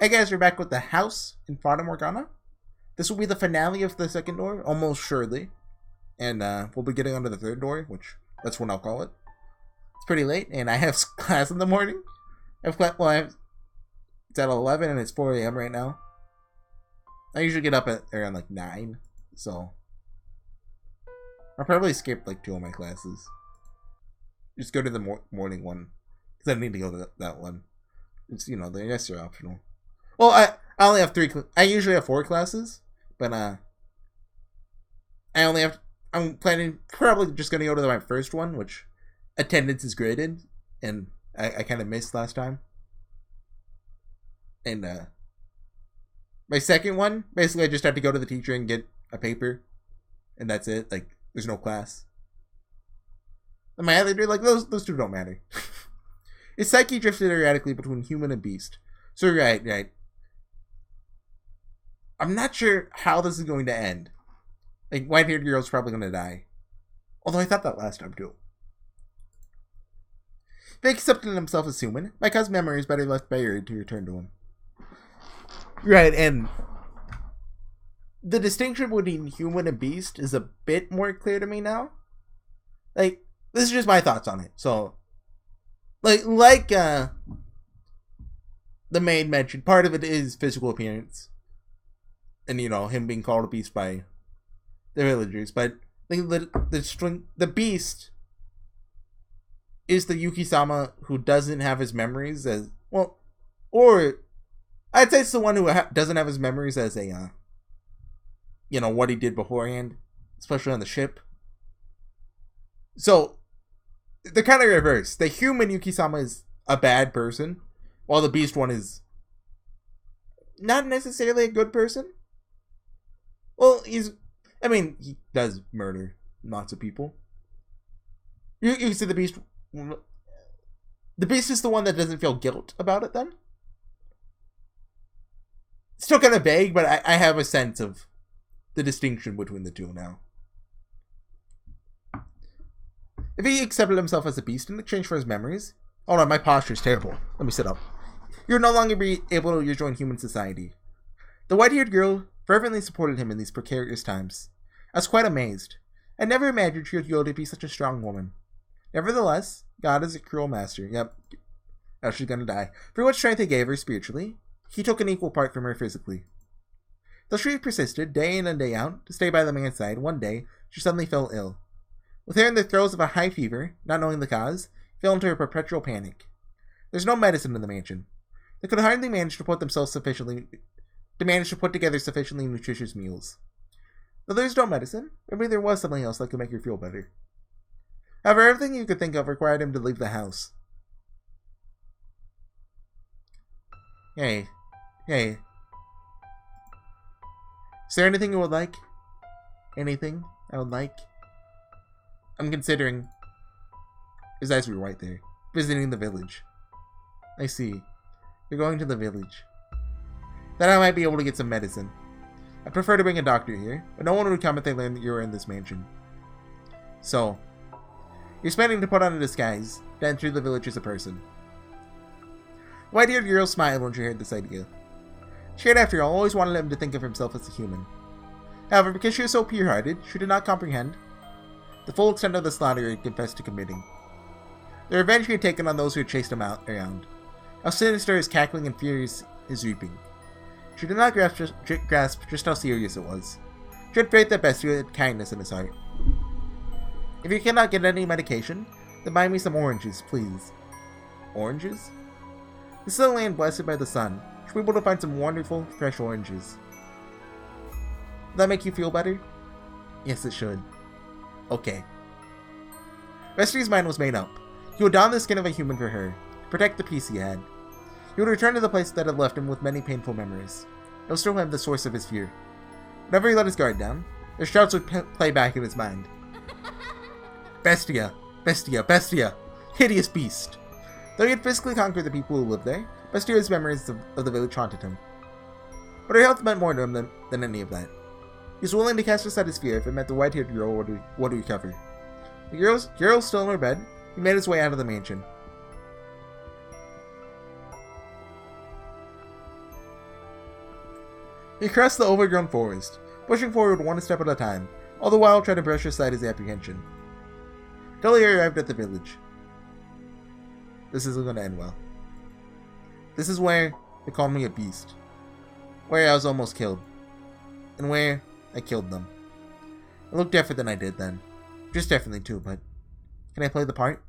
Hey guys, we're back with the house in Fata Morgana. This will be the finale of the second door, almost surely. And we'll be getting onto the third door, which that's what I'll call it. It's pretty late, and I have class in the morning. It's at 11 and it's 4 a.m. right now. I usually get up at around like 9, so I'll probably skip like 2 of my classes. Just go to the morning one, because I need to go to that one. It's, the rest are optional. Well, I only have 3. I usually have 4 classes, but I'm planning probably just gonna go to my first one, which attendance is graded, and I kind of missed last time. And my second one, basically, I just have to go to the teacher and get a paper, and that's it. Like, there's no class. And my other 2, like those 2 don't matter. His psyche drifted erratically between human and beast. So right. I'm not sure how this is going to end. Like, white-haired girl's probably going to die. Although I thought that last time, too. If he accepted himself as human, my cousin's memory is better left buried to return to him. Right, and the distinction between human and beast is a bit more clear to me now. Like, this is just my thoughts on it. So, like the maid mentioned, part of it is physical appearance. And, him being called a beast by the villagers. But the beast is the Yukimasa who doesn't have his memories as... Well, or... I'd say it's the one who doesn't have his memories as a... what he did beforehand. Especially on the ship. So, they're kind of reversed. The human Yukimasa is a bad person. While the beast one is... not necessarily a good person. Well, he does murder lots of people. You see the beast... The beast is the one that doesn't feel guilt about it, then? Still kind of vague, but I have a sense of the distinction between the 2 now. If he accepted himself as a beast in exchange for his memories... Hold on, my posture's terrible. Let me sit up. You'll no longer be able to rejoin human society. The white-haired girl fervently supported him in these precarious times. I was quite amazed. I never imagined she would grow to be such a strong woman. Nevertheless, God is a cruel master. Yep. Now she's gonna die. For what strength he gave her spiritually, he took an equal part from her physically. Though she persisted, day in and day out, to stay by the man's side, one day, she suddenly fell ill. With her in the throes of a high fever, not knowing the cause, fell into a perpetual panic. There's no medicine in the mansion. They could hardly manage to put together sufficiently nutritious meals. Though there's no medicine, maybe there was something else that could make her feel better. However, everything you could think of required him to leave the house. Hey. Is there anything you would like? Anything I would like? I'm considering... His eyes were right there. Visiting the village. I see. You're going to the village. Then I might be able to get some medicine. I'd prefer to bring a doctor here, but no one would come if they learned that you were in this mansion. So, you're planning to put on a disguise, to enter the village as a person. The white-haired girl smiled when she heard this idea. She had, after all, always wanted him to think of himself as a human. However, because she was so pure-hearted, she did not comprehend the full extent of the slaughter he had confessed to committing. The revenge he had taken on those who had chased him around. How sinister his cackling and furious his reaping. She did not grasp just how serious it was. She had faith that Bestia had kindness in his heart. If you cannot get any medication, then buy me some oranges, please. Oranges? This is a land blessed by the sun. Should be able to find some wonderful, fresh oranges. Will that make you feel better? Yes, it should. Okay. Bestia's mind was made up. He would don the skin of a human for her, to protect the peace he had. He would return to the place that had left him with many painful memories. It was still him the source of his fear. Whenever he let his guard down, their shouts would play back in his mind. Bestia! Bestia! Bestia! Hideous beast! Though he had physically conquered the people who lived there, Bestia's memories of the village haunted him. But her health meant more to him than any of that. He was willing to cast aside his fear if it meant the white-haired girl would recover. The girl's still in her bed. He made his way out of the mansion. He crossed the overgrown forest, pushing forward one step at a time, all the while trying to brush aside his apprehension. Till he arrived at the village. This isn't going to end well. This is where they called me a beast. Where I was almost killed. And where I killed them. I look different than I did then. Just differently too, but can I play the part?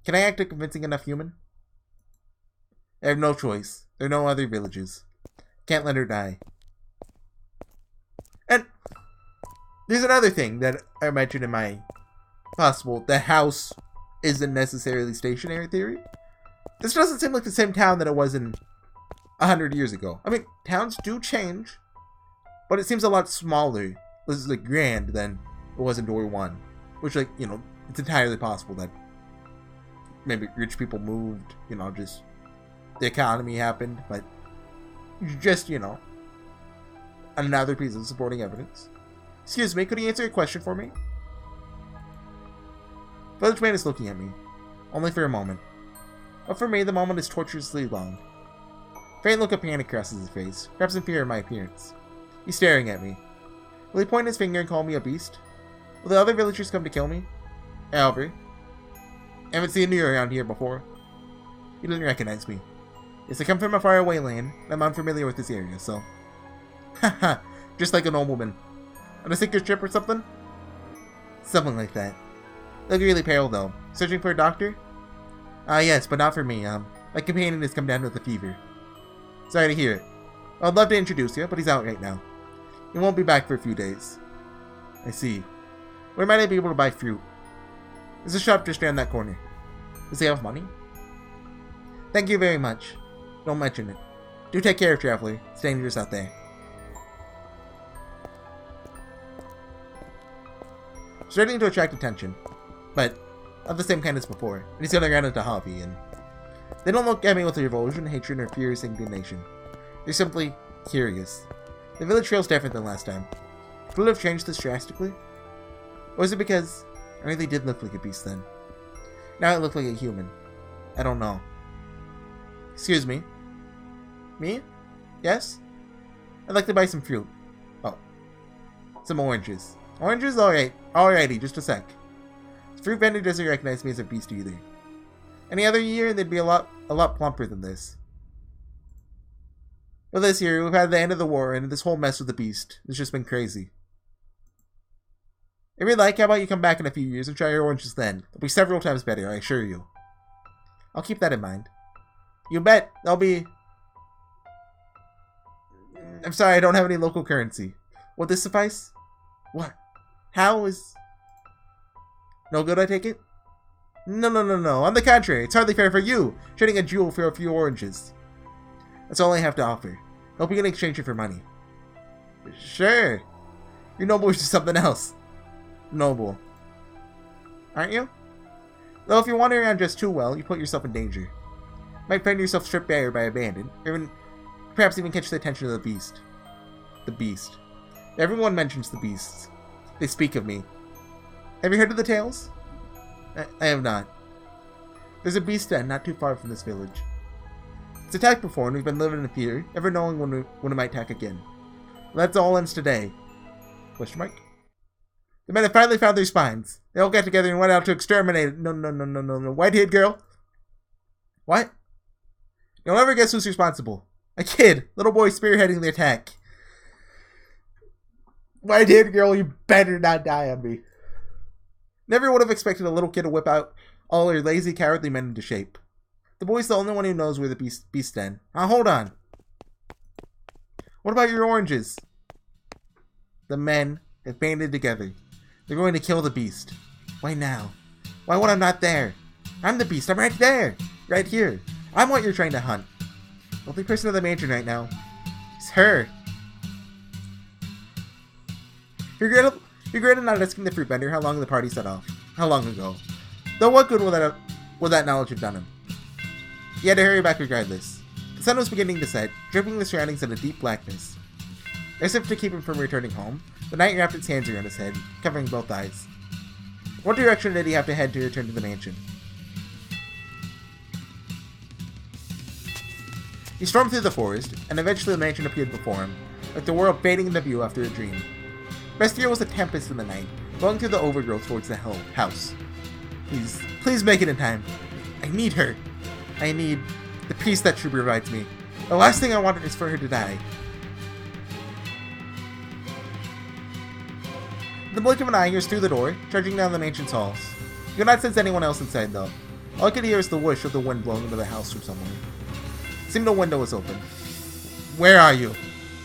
Can I act a convincing enough human? I have no choice. There are no other villages. Can't let her die. And there's another thing that I mentioned in my possible the house isn't necessarily stationary theory. This doesn't seem like the same town that it was in 100 years ago. I mean, towns do change, but it seems a lot smaller. This is like grand than it was in Door 1. Which, like, you know, it's entirely possible that maybe rich people moved, you know, just the economy happened, but just, you know, another piece of supporting evidence. Excuse me, could you answer a question for me? Village man is looking at me, only for a moment. But for me, the moment is tortuously long. Faint look of panic crosses his face, perhaps in fear of my appearance. He's staring at me. Will he point his finger and call me a beast? Will the other villagers come to kill me? However, I haven't seen you around here before. You didn't recognize me. Yes, I come from a faraway land, and I'm unfamiliar with this area, so... Haha, just like a nobleman. On a sinking ship or something? Something like that. Look really pale, though. Searching for a doctor? Yes, but not for me. My companion has come down with a fever. Sorry to hear it. I'd love to introduce you, but he's out right now. He won't be back for a few days. I see. Where might I be able to buy fruit? There's a shop just around that corner. Does he have money? Thank you very much. Don't mention it. Do take care, traveler. It's dangerous out there. Starting to attract attention, but of the same kind as before, and he's gonna run into hobby, and they don't look at me with revulsion, hatred, or furious indignation. They're simply curious. The village feels different than last time. Could it have changed this drastically? Or is it because I really did look like a beast then? Now I look like a human. I don't know. Excuse me? Me? Yes? I'd like to buy some fruit. Oh. Some oranges. Oranges? Alright. Alrighty, just a sec. The fruit vendor doesn't recognize me as a beast either. Any other year, they'd be a lot plumper than this. Well, this year, we've had the end of the war, and this whole mess with the beast. It's just been crazy. If you'd like, how about you come back in a few years and try your oranges then? They'll be several times better, I assure you. I'll keep that in mind. You bet. They'll be... I'm sorry, I don't have any local currency. Will this suffice? What? How is... No good, I take it? No. On the contrary, it's hardly fair for you, trading a jewel for a few oranges. That's all I have to offer. Hope you can exchange it for money. Sure. You're noble or something else. Noble. Aren't you? Though if you're wandering around just too well, you put yourself in danger. You might find yourself stripped bare by a bandit, or perhaps even catch the attention of the beast. The beast. Everyone mentions the beasts. They speak of me. Have you heard of the tales? I have not. There's a beast den not too far from this village. It's attacked before, and we've been living in fear, never knowing when it might attack again. Well, that's all ends today. Question mark? The men have finally found their spines. They all got together and went out to exterminate it. No. White-haired girl? What? You'll never guess who's responsible. A kid. Little boy spearheading the attack. White-haired girl, you better not die on me. Never would have expected a little kid to whip out all her lazy, cowardly men into shape. The boy's the only one who knows where the beast den. Now, hold on. What about your oranges? The men have banded together. They're going to kill the beast. Why now? Why when I'm not there? I'm the beast. I'm right there. Right here. I'm what you're trying to hunt. The only person in the mansion right now is her. You regretted not asking the fruit vendor how long the party set off. How long ago. Though what good would that knowledge have done him? He had to hurry back regardless. The sun was beginning to set, dripping the surroundings in a deep blackness. As if to keep him from returning home, the knight wrapped its hands around his head, covering both eyes. What direction did he have to head to return to the mansion? He stormed through the forest, and eventually the mansion appeared before him, like the world fading into view after a dream. Bestia was a tempest in the night, blowing through the overgrowth towards the house. Please make it in time. I need her. I need the peace that she provides me. The last thing I wanted is for her to die. In the blink of an eye, he was through the door, charging down the mansion's halls. He could not sense anyone else inside, though. All I could hear was the whoosh of the wind blowing into the house from somewhere. It seemed a window was open. Where are you?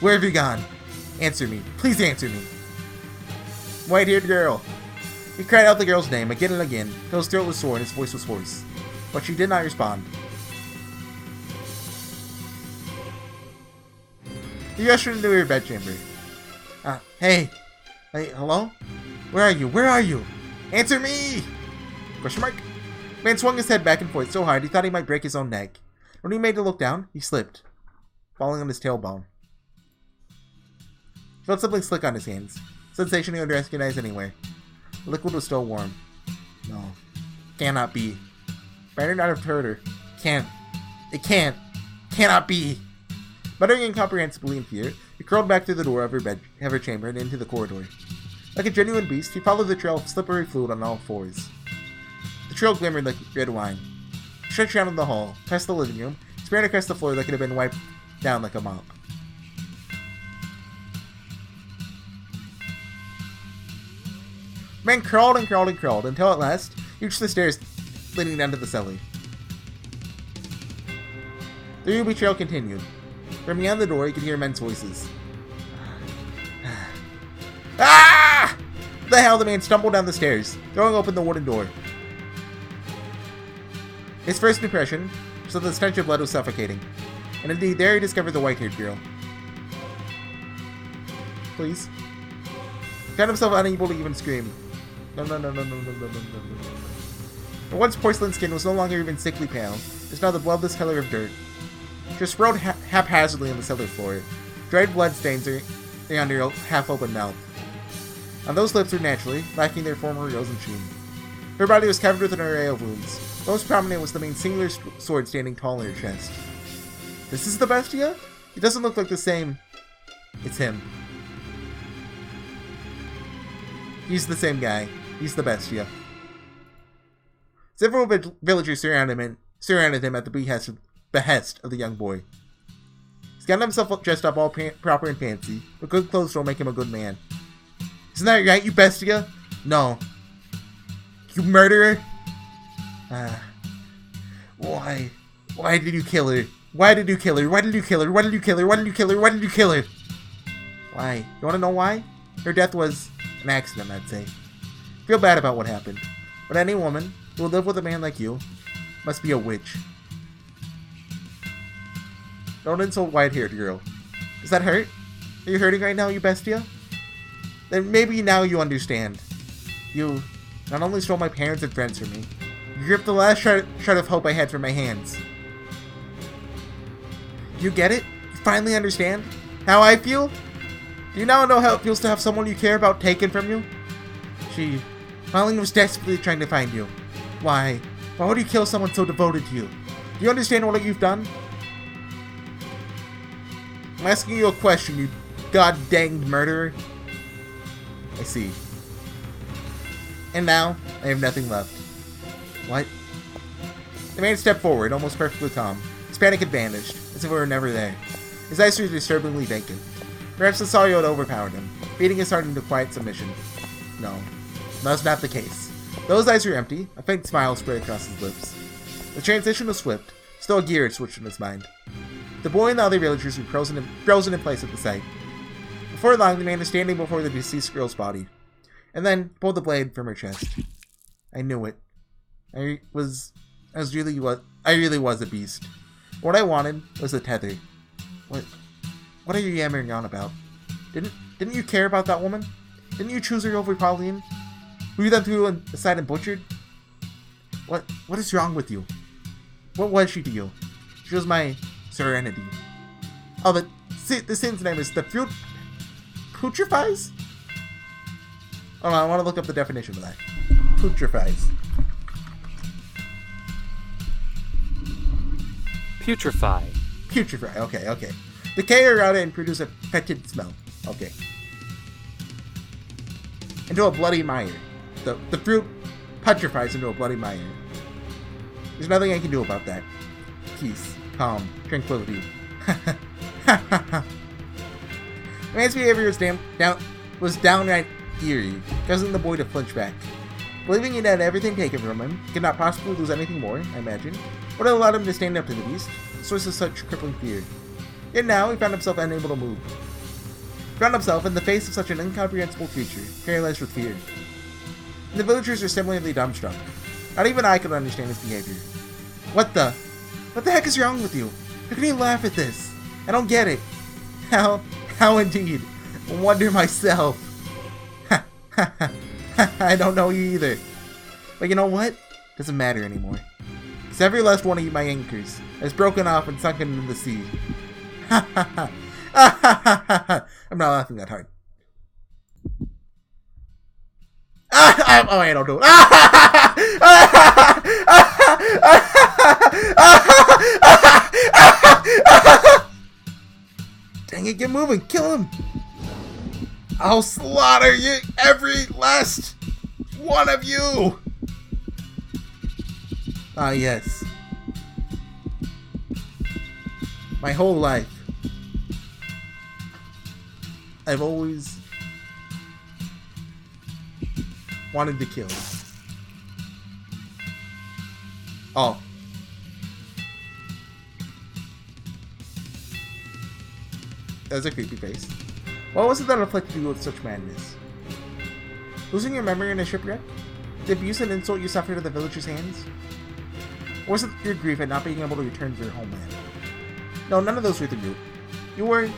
Where have you gone? Answer me. Please answer me. White-haired girl. He cried out the girl's name again and again, till his throat was sore and his voice was hoarse. But she did not respond. He ushered into her bedchamber. Hey, hello? Where are you? Where are you? Answer me! Question mark? Man swung his head back and forth so hard he thought he might break his own neck. When he made to look down, he slipped, falling on his tailbone. He felt something slick on his hands, a sensation he would recognize anywhere. The liquid was still warm. No. Cannot be. Better not have heard her. Cannot be. Muttering incomprehensibly in fear, he crawled back through the door of her chamber and into the corridor. Like a genuine beast, he followed the trail of slippery fluid on all fours. The trail glimmered like red wine. He stretched out in the hall, past the living room, sprayed across the floor that could have been wiped down like a mop. Man crawled and crawled and crawled until at last he reached the stairs leading down to the cellar. The ruby trail continued. From beyond the door, he could hear men's voices. Ah! What the hell? The man stumbled down the stairs, throwing open the wooden door. His first impression was that the stench of blood was suffocating. And indeed, there he discovered the white-haired girl. Please. He found himself unable to even scream. No. Her once porcelain skin was no longer even sickly pale. It was now the bloodless color of dirt. She was sprawled haphazardly on the cellar floor. Dried blood stains around her half-open mouth. And those lips were naturally lacking their former rose and sheen. Her body was covered with an array of wounds. Most prominent was the main singular sword standing tall in her chest. This is the Bestia? He doesn't look like the same. It's him. He's the same guy. He's the Bestia. Several villagers surrounded him at the behest of the young boy. He's gotten himself dressed up all proper and fancy, but good clothes don't make him a good man. Isn't that right, you Bestia? No. You murderer? Why? Why did you kill her? Why did you kill her? Why did you kill her? Why did you kill her? Why did you kill her? Why did you kill her? Why? You wanna know why? Her death was an accident, I'd say. Feel bad about what happened. But any woman who will live with a man like you must be a witch. Don't insult white-haired girl. Does that hurt? Are you hurting right now, you Bestia? Then maybe now you understand. You not only stole my parents and friends from me, you ripped the last shred of hope I had from my hands. You get it? You finally understand how I feel? Do you now know how it feels to have someone you care about taken from you? She finally was desperately trying to find you. Why? Why would you kill someone so devoted to you? Do you understand what you've done? I'm asking you a question, you god-danged murderer. I see. And now, I have nothing left. What? The man stepped forward, almost perfectly calm. His panic had vanished, as if it were never there. His eyes were disturbingly vacant. Perhaps the sorrow had overpowered him, beating his heart into quiet submission. No, that was not the case. Those eyes were empty, a faint smile spread across his lips. The transition was swift, still a gear had switched in his mind. The boy and the other villagers were frozen in place at the sight. Before long, the man was standing before the deceased girl's body, and then pulled the blade from her chest. I knew it. I really was a beast. What I wanted was a tether. What are you yammering on about? Didn't you care about that woman? Didn't you choose her over Pauline? Who you then threw aside and butchered? What is wrong with you? What was she to you? She was my serenity. Oh, but the sin's name is the putrefies? Hold on, I want to look up the definition of that. Putrefies. Putrefy. putrefy. Okay, okay. Decay around it and produce a fetid smell. Okay. Into a bloody mire. The fruit petrifies into a bloody mire. There's nothing I can do about that. Peace, calm, tranquility. The man's behavior was downright eerie, causing the boy to flinch back. Believing he'd had everything taken from him, he could not possibly lose anything more, I imagine, would have allowed him to stand up to the beast, source of such crippling fear. Yet now, he found himself unable to move. He found himself in the face of such an incomprehensible creature, paralyzed with fear. And the villagers are similarly dumbstruck. Not even I could understand his behavior. What the heck is wrong with you? How can you laugh at this? I don't get it. How indeed? I wonder myself. I don't know you either. But you know what? Doesn't matter anymore. Because every last one of my anchors has broken off and sunken into the sea. I'm not laughing that hard. Oh, I don't do it. Dang it, get moving. Kill him. I'll slaughter you, every last one of you. Ah, yes. My whole life, I've always wanted to kill. Oh. That was a creepy face. What was it that afflicted you with such madness? Losing your memory in a shipwreck? The abuse and insult you suffered at the villagers' hands? Or was it your grief at not being able to return to your homeland? No, none of those were the root. You were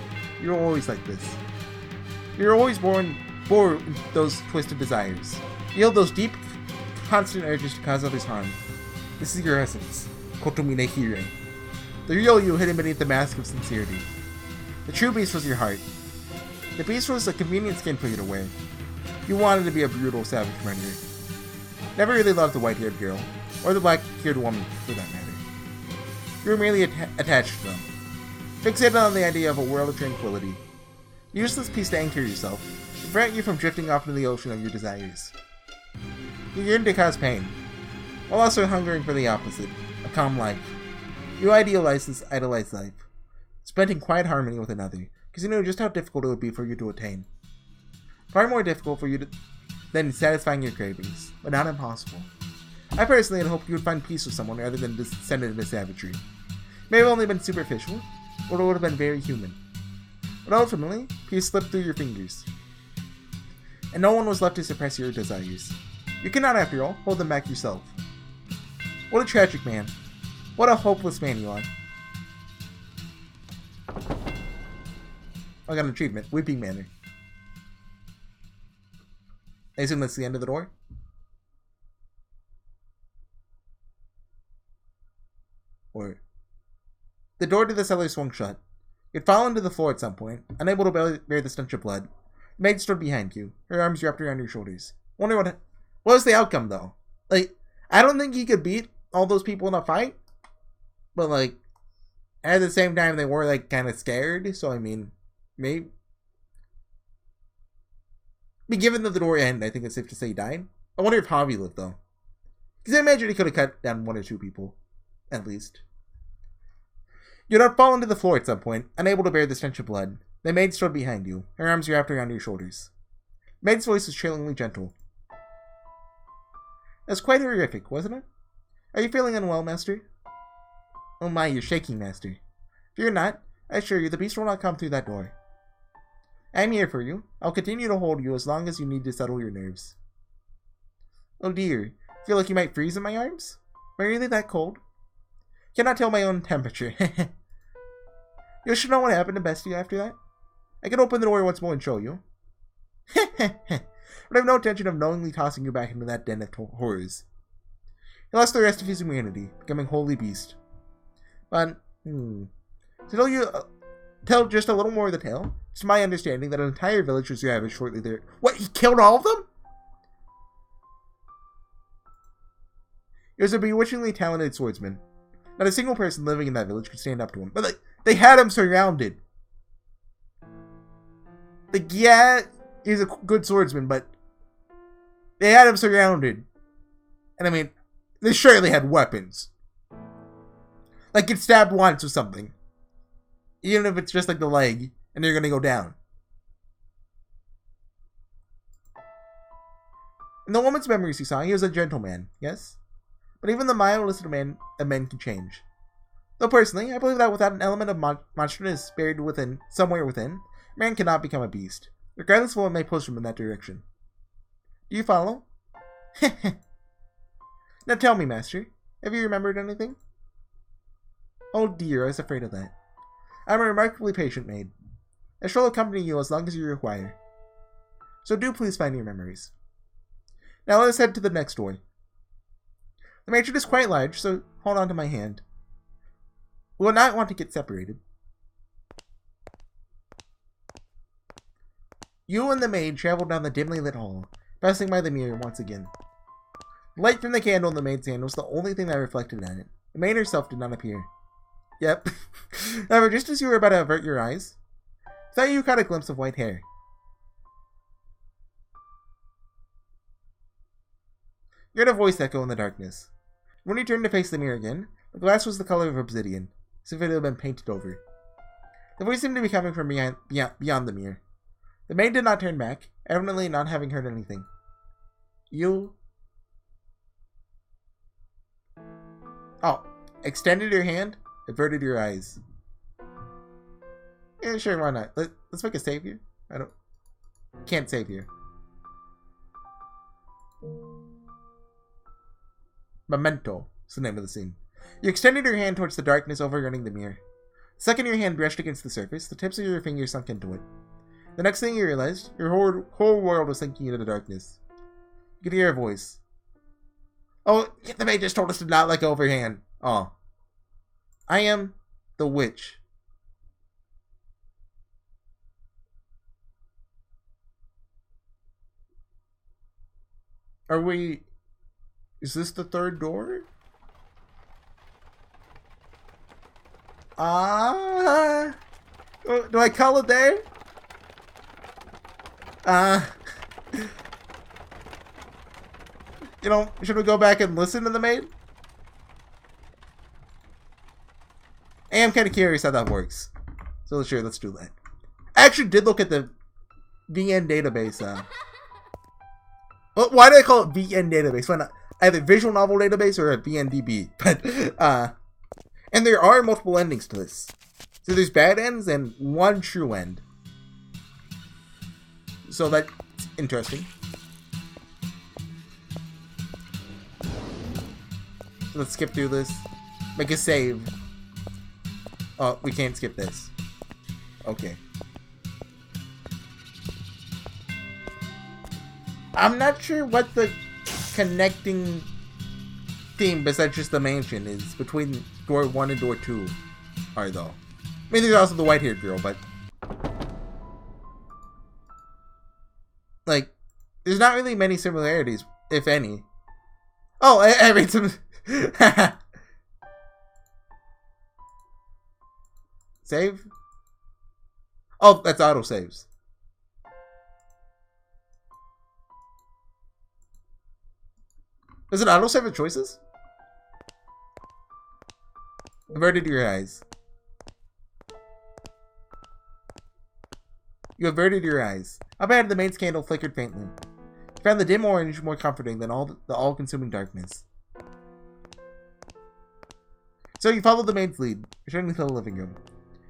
always like this. You were always born with those twisted desires. You held those deep, constant urges to cause others harm. This is your essence, Kotomine Kirei. The real you hidden beneath the mask of sincerity. The true beast was your heart. The beast was a convenient skin for you to wear. You wanted to be a brutal, savage murderer. Never really loved the white-haired girl, or the black-haired woman, for that matter. You were merely attached to them. Fixated on the idea of a world of tranquility. A useless piece to anchor yourself, to prevent you from drifting off into the ocean of your desires. You yearned to cause pain, while also hungering for the opposite, a calm life. You idealized this idolized life, spent in quiet harmony with another, because you knew just how difficult it would be for you to attain. Far more difficult for you than satisfying your cravings, but not impossible. I personally had hoped you would find peace with someone rather than descend into savagery. It may have only been superficial, or it would have been very human. But ultimately, peace slipped through your fingers. And no one was left to suppress your desires. You cannot, after all, hold them back yourself. What a tragic man. What a hopeless man you are. I got an achievement. Weeping Manor. I assume that's the end of the door? Or... The door to the cellar swung shut. You'd fallen to the floor at some point, unable to bear the stench of blood. The maid stood behind you, her arms wrapped around your shoulders. Wonder what was the outcome, though? Like, I don't think he could beat all those people in a fight. But, like, at the same time, they were, like, kind of scared. So, I mean, maybe... But given that the door ended, I think it's safe to say he died. I wonder if Javi lived, though. Because I imagine he could have cut down one or two people. At least. You'd have fallen to the floor at some point, unable to bear the stench of blood. The maid stood behind you, her arms wrapped around your shoulders. The maid's voice was trailingly gentle. It was quite horrific, wasn't it? Are you feeling unwell, Master? Oh my, you're shaking, Master. If you're not, I assure you the beast will not come through that door. I'm here for you. I'll continue to hold you as long as you need to settle your nerves. Oh dear, feel like you might freeze in my arms? Am I really that cold? Cannot tell my own temperature. You should know what happened to Bestie after that. I can open the door once more and show you. But I have no intention of knowingly tossing you back into that den of horrors. He lost the rest of his humanity, becoming wholly beast. But, to tell just a little more of the tale, it's my understanding that an entire village was ravaged shortly there. What, he killed all of them? He was a bewitchingly talented swordsman. Not a single person living in that village could stand up to him. But, like, They had him surrounded. Like, yeah, he's a good swordsman, but they had him surrounded. And I mean, they surely had weapons. Like, get stabbed once or something. Even if it's just like the leg, and they're gonna go down. In the woman's memories you saw, he was a gentleman, yes? But even the mildest of men can change. Though personally, I believe that without an element of monstrous buried within, somewhere within, man cannot become a beast, regardless of what may push him in that direction. Do you follow? Now tell me, Master, have you remembered anything? Oh dear, I was afraid of that. I am a remarkably patient maid. I shall accompany you as long as you require. So do please find your memories. Now let us head to the next door. The matron is quite large, so hold on to my hand. We will not want to get separated. You and the maid travel down the dimly lit hall, passing by the mirror once again. The light from the candle in the maid's hand was the only thing that reflected on it. The maid herself did not appear. Yep. However, just as you were about to avert your eyes, I thought you caught a glimpse of white hair. You heard a voice echo in the darkness. When you turned to face the mirror again, the glass was the color of obsidian, as if it had been painted over. The voice seemed to be coming from beyond the mirror. The maid did not turn back, evidently not having heard anything. You... Oh, extended your hand, averted your eyes. Yeah, sure, why not? Let's make a save here. Can't save here. Memento is the name of the scene. You extended your hand towards the darkness overrunning the mirror. The second your hand brushed against the surface, the tips of your fingers sunk into it. The next thing you realized, your whole world was sinking into the darkness. You could hear a voice. Oh, the maid just told us to not let go of her hand. Oh. I am the witch. Are we... Is this the third door? Do I call it there? You know, should we go back and listen to the maid? I am kind of curious how that works. So sure, let's do that. I actually did look at the VN database. Well, why do I call it VN database? Why not either visual novel database or a VNDB? But and there are multiple endings to this. So there's bad ends and one true end. So that's interesting. So let's skip through this. Make a save. Oh, we can't skip this. Okay. I'm not sure what the connecting theme besides just the mansion is between door 1 and door 2 are, though. I mean, there's also the white-haired girl, but... Like, there's not really many similarities, if any. Oh, I mean, some... Save? Oh, that's auto-saves. Does it auto-save the choices? Averted your eyes. You averted your eyes. Up ahead, the maid's candle flickered faintly. You found the dim orange more comforting than the all-consuming darkness. So you followed the maid's lead, returning to the living room.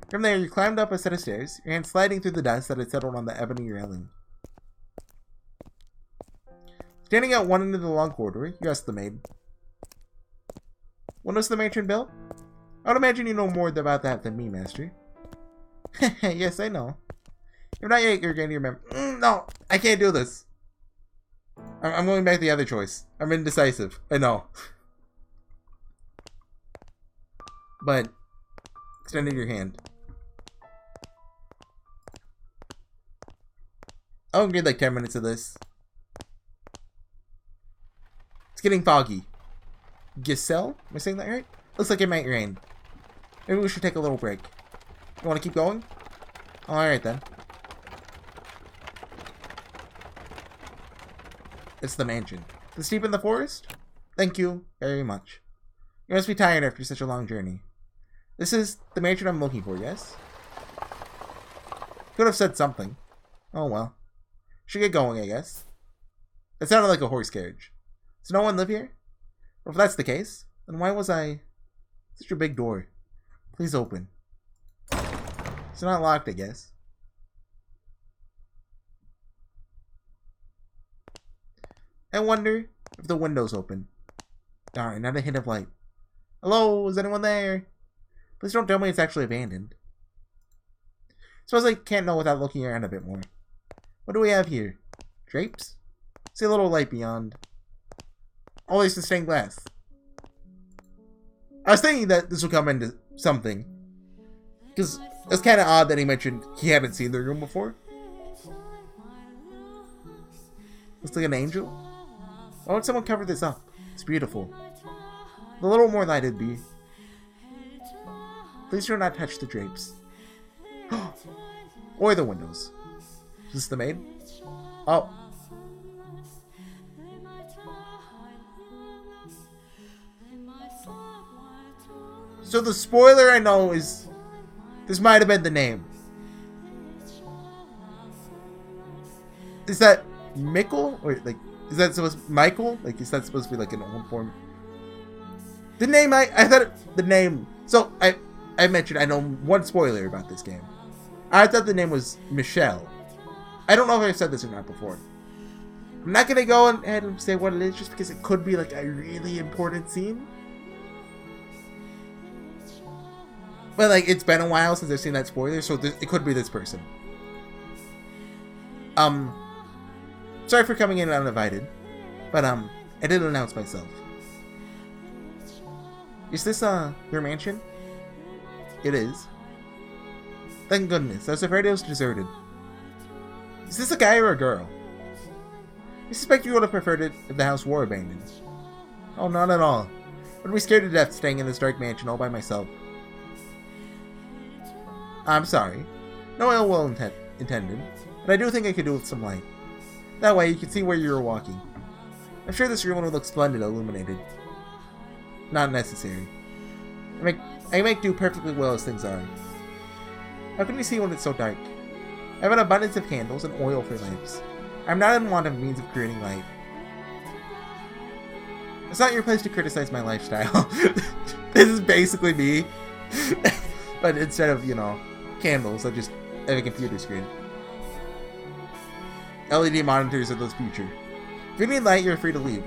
From there, you climbed up a set of stairs, your hand sliding through the dust that had settled on the ebony railing. Standing at one end of the long corridor, you asked the maid. When was the matron built? I would imagine you know more about that than me, Master. Yes, I know. If not yet, you're going to remember. No, I can't do this. I'm going back to the other choice. I'm indecisive. I know. But, extended your hand. I'll give like 10 minutes of this. It's getting foggy. Giselle? Am I saying that right? Looks like it might rain. Maybe we should take a little break. You want to keep going? Alright then. It's the mansion. The steep in the forest? Thank you very much. You must be tired after such a long journey. This is the mansion I'm looking for, yes? Could have said something. Oh well. Should get going, I guess. It sounded like a horse carriage. Does no one live here? Well, if that's the case, then why was I... Such a big door. Please open. It's not locked, I guess. I wonder if the window's open. Darn, not a hint of light. Hello, is anyone there? Please don't tell me it's actually abandoned. Suppose I can't know without looking around a bit more. What do we have here? Drapes? See a little light beyond. Oh, there's the stained glass. I was thinking that this would come into something. Because it's kind of odd that he mentioned he hadn't seen the room before. Looks like an angel. Why would someone cover this up? It's beautiful. A little more light it'd be. Please do not touch the drapes. Or the windows. Is this the maid? Oh. So the spoiler I know is... This might have been the name. Is that Michael? Or like... Is that supposed to be Michael? Like, is that supposed to be like an old form? The name, I thought the name... So, I mentioned I know one spoiler about this game. I thought the name was Michelle. I don't know if I've said this or not before. I'm not going to go ahead and say what it is just because it could be like a really important scene. But like, it's been a while since I've seen that spoiler, so it could be this person. Sorry for coming in uninvited, but I didn't announce myself. Is this your mansion? It is. Thank goodness. I was afraid it was deserted. Is this a guy or a girl? I suspect you would have preferred it if the house were abandoned. Oh, not at all. I'd be scared to death staying in this dark mansion all by myself. I'm sorry. No ill will intended, but I do think I could do with some light. That way you can see where you were walking. I'm sure this room would look splendid illuminated. Not necessary. I make do perfectly well as things are. How can you see when it's so dark? I have an abundance of candles and oil for lamps. I'm not in want of means of creating light. It's not your place to criticize my lifestyle. This is basically me. But instead of, you know, candles, I just have a computer screen. LED monitors are the future. If you need light, you're free to leave.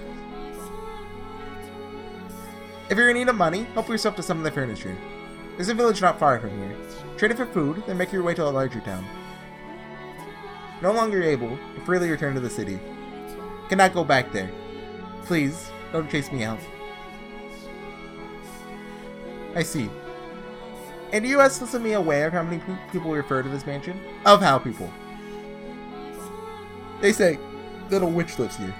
If you're in need of money, help yourself to some of the furniture. There's a village not far from here. Trade it for food, then make your way to a larger town. No longer able to freely return to the city. Cannot go back there. Please, don't chase me out. I see. And you asked me aware of how many people refer to this mansion? Of how people. They say, little witch lives here.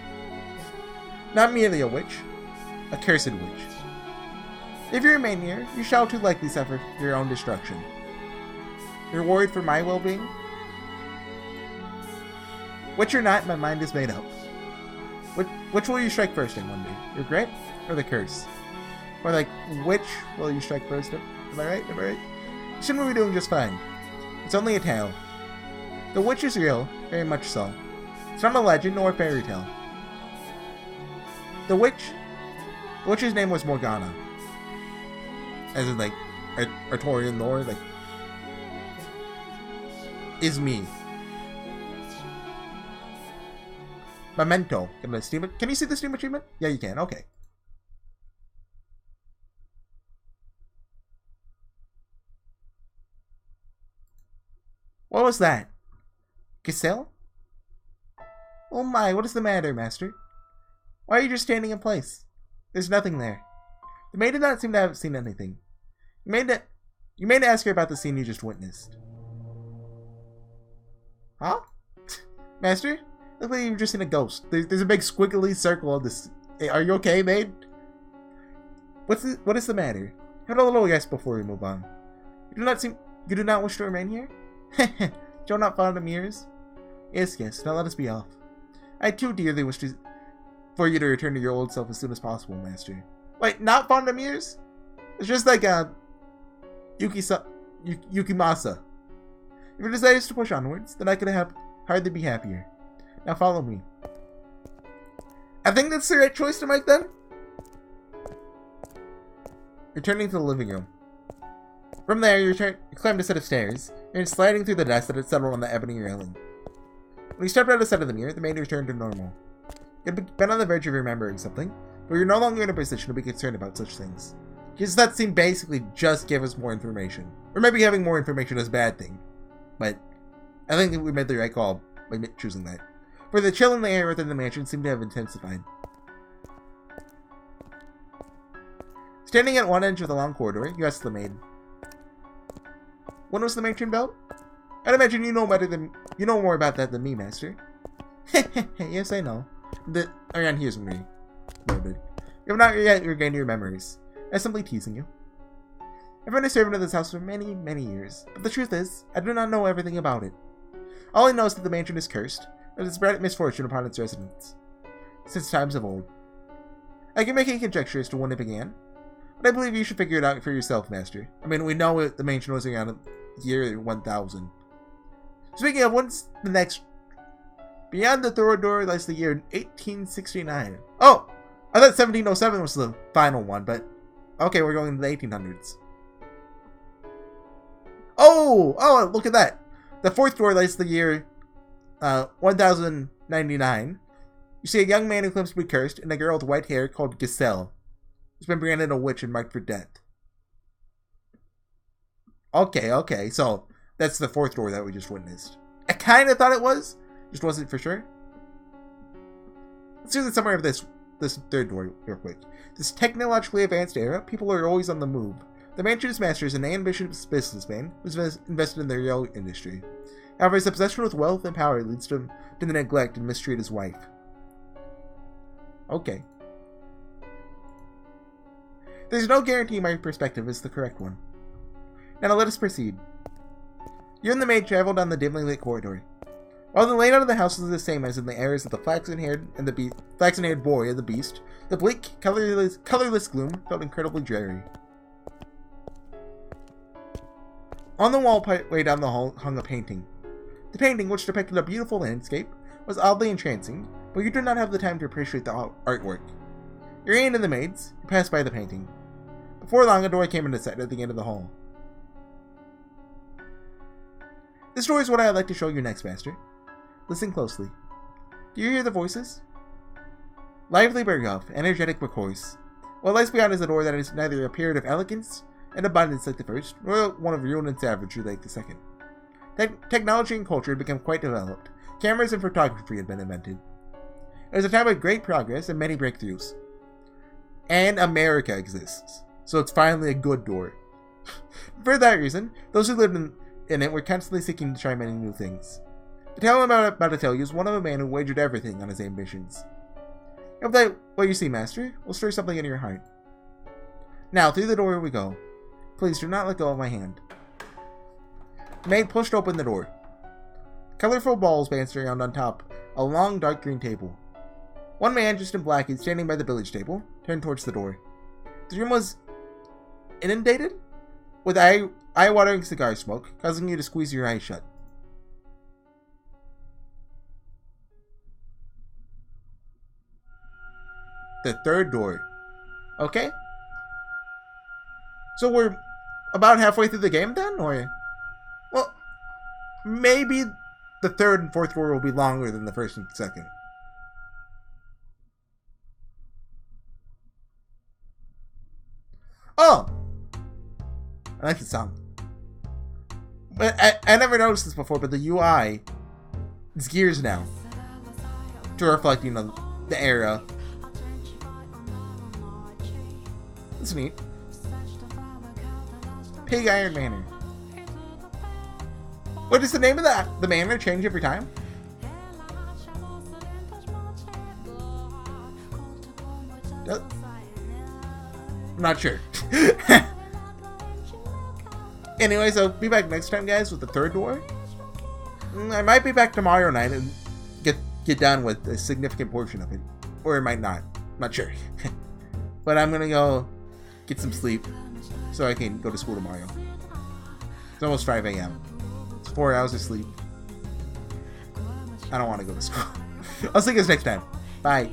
Not merely a witch, a cursed witch. If you remain here, you shall too likely suffer your own destruction. You're worried for my well-being? Witch or not, my mind is made up. Which will you strike first, I wonder? Regret or the curse? Or like, which will you strike first? Am I right? Am I right? You shouldn't be doing just fine. It's only a tale. The witch is real, very much so. It's not a legend nor a fairy tale. The witch's name was Morgana. As in like, Artorian lore, like, is me. Memento. Can you see the Steam achievement? Yeah, you can. Okay. What was that? Giselle? Oh my, what is the matter, Master? Why are you just standing in place? There's nothing there. The maid did not seem to have seen anything. You may to ask her about the scene you just witnessed. Huh? Master? Looks like you've just seen a ghost. There's a big squiggly circle of this. Hey, are you okay, maid? What is the matter? Have a little rest before we move on. You do not seem You do not wish to remain here? Joe not fond of mirrors? Yes, now let us be off. I too dearly wish for you to return to your old self as soon as possible, Master. Wait, not fond of mirrors? It's just like Yukimasa. If your desire is to push onwards, then I could hardly be happier. Now follow me. I think that's the right choice to make then. Returning to the living room. From there, you climbed a set of stairs, and sliding through the dust that had settled on the ebony railing. When you stepped out of sight of the mirror, the maid returned to normal. You had been on the verge of remembering something, but you're no longer in a position to be concerned about such things. Because that scene basically just gave us more information. Or maybe having more information is a bad thing. But I think we made the right call by choosing that. For the chill in the air within the mansion seemed to have intensified. Standing at one edge of the long corridor, you asked the maid, "When was the matron built?" "I'd imagine you know more about that than me, Master." "Yes, I know. Around here's me. Noted. You have not yet regained your memories. I'm simply teasing you. I've been a servant of this house for many, many years, but the truth is, I do not know everything about it. All I know is that the mansion is cursed, and it's brought misfortune upon its residents, since times of old. I can make a conjecture as to when it began, but I believe you should figure it out for yourself, Master. I mean, we know the mansion was around year 1000. Speaking of, when's the next... Beyond the third door lies the year 1869. Oh! I thought 1707 was the final one, but... Okay, we're going to the 1800s. Oh, look at that. The fourth door lies the year 1099. You see a young man who claims to be cursed and a girl with white hair called Giselle, who's been branded a witch and marked for death. Okay, so that's the fourth door that we just witnessed. I kind of thought it was, just wasn't for sure. Let's do the summary of this third door real quick. This technologically advanced era, people are always on the move. The mansion's master is an ambitious businessman who's invested in the rail industry. However, his obsession with wealth and power leads to him to neglect and mistreat his wife. Okay. There's no guarantee my perspective is the correct one. Now let us proceed. You and the maid travel down the dimly lit corridor. While the layout of the house is the same as in the eras of the flaxen-haired boy and the beast, the bleak, colorless gloom felt incredibly dreary. On the wall way down the hall hung a painting. The painting, which depicted a beautiful landscape, was oddly entrancing, but you did not have the time to appreciate the artwork. You ran into the maids, you passed by the painting. Before long, a door came into sight at the end of the hall. This door is what I'd like to show you next, Master. Listen closely. Do you hear the voices? Lively Berghoff, energetic but hoarse. What lies beyond is a door that is neither a period of elegance and abundance like the first, nor one of ruin and savagery like the second. Technology and culture had become quite developed. Cameras and photography had been invented. It was a time of great progress and many breakthroughs. And America exists, so it's finally a good door. For that reason, those who lived in it were constantly seeking to try many new things. The tale I'm about to tell you is one of a man who wagered everything on his ambitions. If that what you see, Master, will stir something in your heart. Now, through the door we go. Please do not let go of my hand. The maid pushed open the door. Colorful balls danced around on top a long dark green table. One man dressed in black is standing by the billiards table, turned towards the door. The room was inundated with eye-watering cigar smoke, causing you to squeeze your eyes shut. The third door. Okay. So we're about halfway through the game then, or... Well, maybe the third and fourth door will be longer than the first and second. Oh! I like the song. But I never noticed this before, but the UI is gears now. To reflect, the era. That's neat. Pig Iron Manor. What is the name of the manor change every time? I'm not sure. Anyways, I'll be back next time, guys, with the third door. I might be back tomorrow night and get done with a significant portion of it. Or it might not. Not sure. But I'm gonna go get some sleep so I can go to school tomorrow. It's almost 5 a.m. It's 4 hours of sleep. I don't want to go to school. I'll see you guys next time. Bye.